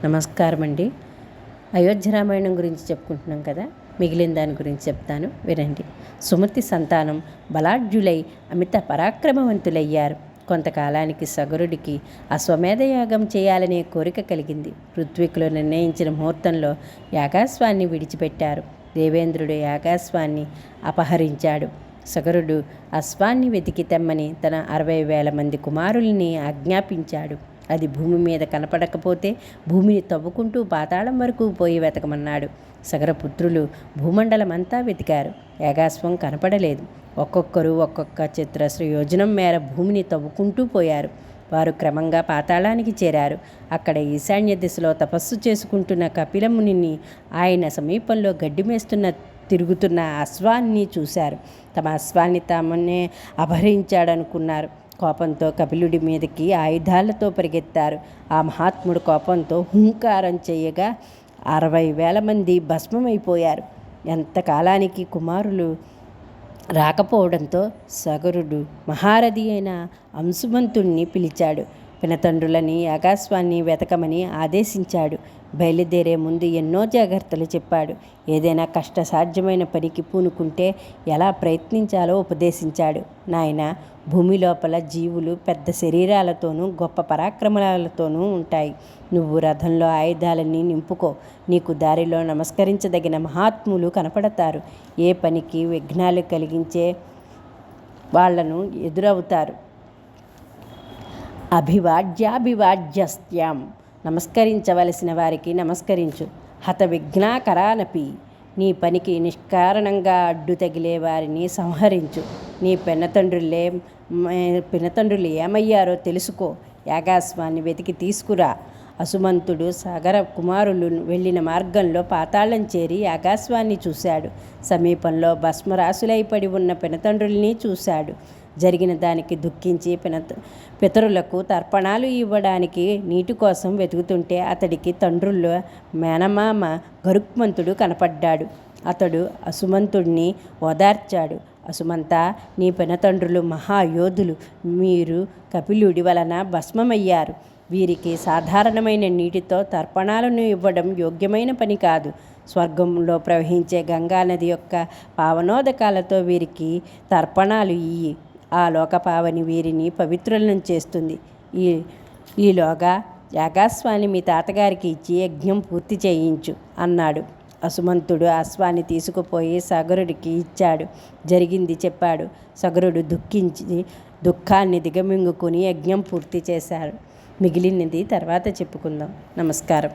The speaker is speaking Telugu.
నమస్కారం అండి. అయోధ్య రామాయణం గురించి చెప్పుకుంటున్నాం కదా, మిగిలిన దాని గురించి చెప్తాను వినండి. సుమతి సంతానం బలాఢ్యులై అమిత పరాక్రమవంతులయ్యారు. కొంతకాలానికి సగరుడికి అశ్వమేధయాగం చేయాలనే కోరిక కలిగింది. ఋత్వికులు నిర్ణయించిన ముహూర్తంలో యాగాశ్వాన్ని విడిచిపెట్టారు. దేవేంద్రుడు యాగాశ్వాన్ని అపహరించాడు. సగరుడు అశ్వాన్ని వెతికి తెమ్మని తన 60,000 మంది కుమారుల్ని ఆజ్ఞాపించాడు. అది భూమి మీద కనపడకపోతే భూమిని తవ్వుకుంటూ పాతాళం వరకు పోయి వెతకమన్నాడు. సగరపుత్రులు భూమండలమంతా వెతికారు. యాగాశ్వం కనపడలేదు. ఒక్కొక్కరు ఒక్కొక్క చతురస్ర యోజనం మేర భూమిని తవ్వుకుంటూ పోయారు. వారు క్రమంగా పాతాళానికి చేరారు. అక్కడ ఈశాన్య దిశలో తపస్సు చేసుకుంటున్న కపిలమునిని, ఆయన సమీపంలో గడ్డి మేస్తున్న తిరుగుతున్న అశ్వాన్ని చూశారు. తమ అశ్వాన్ని తామనే అపహరించాడనుకున్నారు. కోపంతో కపిలుడి మీదకి ఆయుధాలతో పరిగెత్తారు. ఆ మహాత్ముడు కోపంతో హుంకారం చేయగా 60,000 మంది భస్మమైపోయారు. ఎంతకాలానికి కుమారులు రాకపోవడంతో సగరుడు మహారథి అయిన అంశుమంతుణ్ణి పిలిచాడు. పినతండ్రులని యాగాశ్వాన్ని వెతకమని ఆదేశించాడు. బయలుదేరే ముందు ఎన్నో జాగ్రత్తలు చెప్పాడు. ఏదైనా కష్టసాధ్యమైన పనికి పూనుకుంటే ఎలా ప్రయత్నించాలో ఉపదేశించాడు. నాయన, భూమి లోపల జీవులు పెద్ద శరీరాలతోనూ గొప్ప పరాక్రమాలతోనూ ఉంటాయి. నువ్వు రథంలో ఆయుధాలన్నీ నింపుకో. నీకు దారిలో నమస్కరించదగిన మహాత్ములు కనపడతారు. ఏ పనికి విఘ్నాలు కలిగించే వాళ్లను ఎదురవుతారు. అభివాజ్యాభివాజ్యస్త్యాం, నమస్కరించవలసిన వారికి నమస్కరించు. హత విఘ్నాకరానపి, నీ పనికి నిష్కారణంగా అడ్డు తగిలే వారిని సంహరించు. నీ పినతండ్రులు ఏమయ్యారో తెలుసుకో. యాగాశ్వాన్ని వెతికి తీసుకురా. అసుమంతుడు సాగర కుమారులు వెళ్ళిన మార్గంలో పాతాళం చేరి యాగాశ్వాన్ని చూశాడు. సమీపంలో భస్మరాశులైపడి ఉన్న పినతండ్రుల్ని చూశాడు. జరిగిన దానికి దుఃఖించి పితరులకు తర్పణాలు ఇవ్వడానికి నీటి కోసం వెతుకుతుంటే అతడికి తండ్రుల్లో మేనమామ గరుక్మంతుడు కనపడ్డాడు. అతడు అసుమంతుడిని ఓదార్చాడు. అసుమంత, నీ పినతండ్రులు మహాయోధులు. మీరు కపిలుడి వలన భస్మమయ్యారు. వీరికి సాధారణమైన నీటితో తర్పణాలను ఇవ్వడం యోగ్యమైన పని కాదు. స్వర్గంలో ప్రవహించే గంగానది యొక్క పావనోదకాలతో వీరికి తర్పణాలు ఇయ్యి. ఆ లోకపావని వీరిని పవిత్రులను చేస్తుంది. ఈలోగా యాగాశ్వాన్ని మీ తాతగారికి ఇచ్చి యజ్ఞం పూర్తి చేయించు అన్నాడు. అసుమంతుడు అశ్వాన్ని తీసుకుపోయి సగరుడికి ఇచ్చాడు. జరిగింది చెప్పాడు. సగరుడు దుఃఖించి దుఃఖాన్ని దిగమింగుకుని యజ్ఞం పూర్తి చేశాడు. మిగిలినది తర్వాత చెప్పుకుందాం. నమస్కారం.